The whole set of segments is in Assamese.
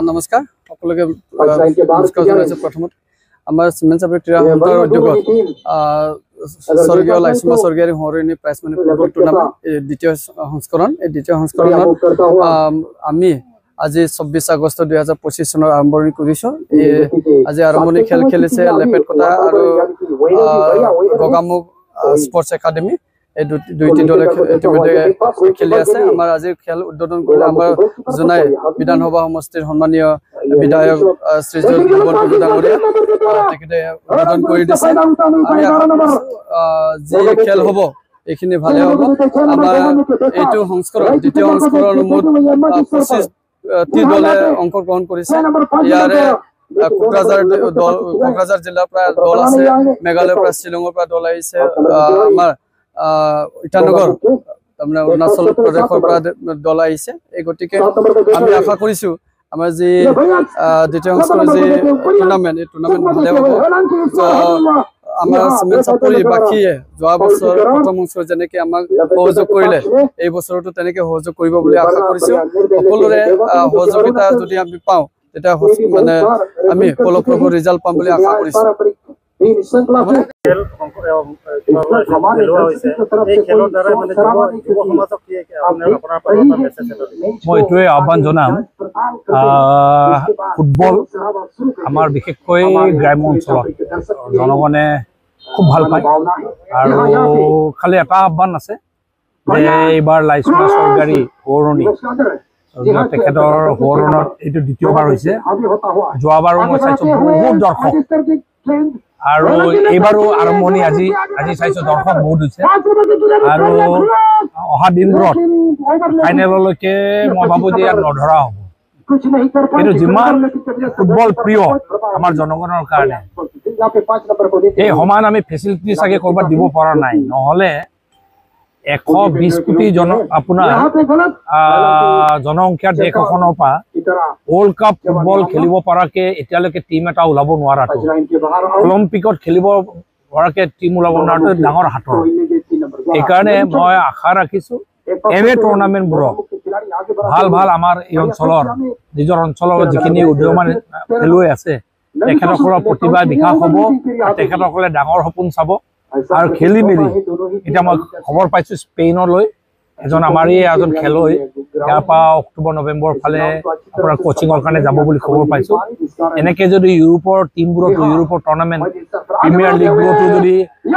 নমস্কাৰ সকলোকে নমস্কাৰ জনাইছো। প্ৰথমত আমাৰ চিমেণ্ট চাপৰি ক্ৰীড়া সন্থাৰ উদ্যোগত স্বৰ্গীয় লাইচুমা স্বৰ্গীয়াৰী সোঁৱৰণী প্ৰাইজ মানি ফুটবল টুৰ্ণামেণ্ট দ্বিতীয় সংস্কৰণ। এই দ্বিতীয় সংস্কৰণত আমি আজি 24 আগষ্ট 2025 চনৰ আৰম্ভণি কৰিছোঁ। আজি আৰম্ভণি খেল খেলিছে লেপেটকটা আৰু গগামুখ স্পৰ্টছ একাডেমি। এই দুইটি দলে ইতিমধ্যে খেলি আছে। আমাৰ আজিৰ খেল উদ্বোধন কৰিলে আমাৰ জোনাই বিধানসভা সমষ্টিৰ সন্মানীয় বিধায়ক শ্ৰীযুত ভুৱনকুমাৰ ডাঙৰীয়া, তেখেতে উদ্বোধন কৰি দিছে। যি খেল হ'ব এইখিনি ভালে হ'ব। আমাৰ এইটো সংস্কৰণ দ্বিতীয় সংস্কৰণ মুঠ 25টি দলে অংশগ্ৰহণ কৰিছে। ইয়াৰে কোকৰাঝাৰ জিলাৰ পৰা দল আছে, মেঘালয়ৰ পৰা শ্বিলঙৰ পৰা দল আহিছে, আমাৰ ইটানগৰ তাৰমানে অৰুণাচল প্ৰদেশৰ পৰা দল আহিছে। এই গতিকে আমি আশা কৰিছো আমাৰ যি দ্বিতীয় সংস্কৰণৰ যি টুৰ্ণামেণ্ট, এই টুৰ্ণামেণ্ট ভালে হ'ব। আমাৰ চিমেণ্ট চাপৰিবাসীয়ে যোৱা বছৰ প্ৰথম সংস্কৰণ যেনেকে আমাক সহযোগ কৰিলে, এই বছৰতো তেনেকে সহযোগ কৰিব বুলি আশা কৰিছো। সকলোৰে সহযোগিতা যদি আমি পাওঁ তেতিয়া মানে আমি ফলপ্ৰসূ ৰিজাল্ট পাম বুলি আশা কৰিছো। মই এইটোৱে আহ্বান জনাম, ফুটবল আমাৰ বিশেষকৈ গ্ৰাম্য অঞ্চলত জনগণে খুব ভাল পায়। আৰু খালি এটা আহ্বান আছে যে এইবাৰ লাইচুমা স্বৰ্গীয়াৰী সোঁৱৰণী, তেখেতৰ সোঁৱৰণত এইটো দ্বিতীয়বাৰ হৈছে। যোৱাবাৰো মই চাইছোঁ বহুত দৰ্শক, আৰু এইবাৰো আৰম্ভণি আজি চাইছোঁ দৰ্শক বহুত হৈছে। আৰু অহা দিনবোৰত ফাইনেললৈকে মই ভাবোঁ যে ইয়াত নধৰা হ'ব। কিন্তু যিমান ফুটবল প্ৰিয় আমাৰ জনগণৰ কাৰণে, এই সমান আমি ফেচিলিটি চাগে ক'ৰবাত দিব পৰা নাই। নহ'লে 120 কোটি আপোনাৰ জনসংখ্যাৰ দেশ এখনৰ পৰা ৱৰ্ল্ড কাপ ফুটবল খেলিব পৰাকে এতিয়ালৈকে টীম এটা ওলাব নোৱাৰাটো, অলিম্পিকত খেলিব পৰাকে টীম ওলাব নোৱাৰাটো ডাঙৰ হাতৰ। সেইকাৰণে মই আশা ৰাখিছোঁ এনে টুৰ্ণামেণ্টবোৰত ভাল আমাৰ এই অঞ্চলৰ নিজৰ অঞ্চলৰ যিখিনি উদীয়মান খেলুৱৈ আছে তেখেতসকলৰ প্ৰতিভা বিকাশ হ'ব। তেখেতসকলে ডাঙৰ সপোন চাব আৰু খেলি মেলি। এতিয়া মই খবৰ পাইছোঁ স্পেইনলৈ আমাৰেই এজন খেলুৱৈ ইয়াৰ পৰা অক্টোবৰ নৱেম্বৰ ফালে আপোনাৰ কোচিঙৰ কাৰণে যাব বুলি খবৰ পাইছোঁ। এনেকৈ যদি ইউৰোপৰ টীমবোৰতো, ইউৰোপৰ টুৰ্ণামেণ্ট প্ৰিমিয়াৰ লীগবোৰতো যদি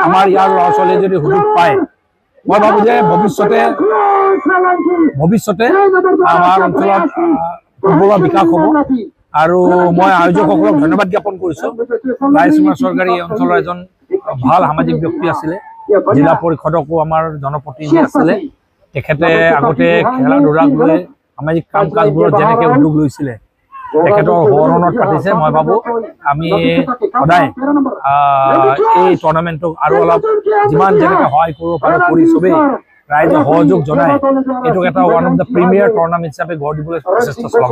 আমাৰ ইয়াৰ ল'ৰা ছোৱালীয়ে যদি সুযোগ পায়, মই ভাবোঁ যে ভৱিষ্যতে আমাৰ অঞ্চলত ফুটবলৰ বিকাশ হ'ব। আৰু মই আয়োজকসকলক ধন্যবাদ জ্ঞাপন কৰিছোঁ। লাইচুমা স্বৰ্গীয়াৰী এই অঞ্চলৰ এজন ভাল সামাজিক ব্যক্তি আছিলে, জিলা পৰিষদকো আমাৰ জনপ্ৰতিনিধি আছিলে। তেখেতে আগতে খেলা ধূলাক লৈ সামাজিক কাম কাজবোৰত যেনেকৈ উদ্যোগ লৈছিলে, তেখেতৰ সোঁৱৰণত পাতিছে। মই ভাবোঁ আমি সদায় এই টুৰ্ণামেণ্টটোক আৰু অলপ যিমান যেনেকৈ সহায় কৰিব পাৰোঁ কৰি চবেই ৰাইজে সহযোগ জনাই এইটোক এটা one of the premier tournament হিচাপে গঢ় দিবলৈ প্ৰচেষ্টা চলাব।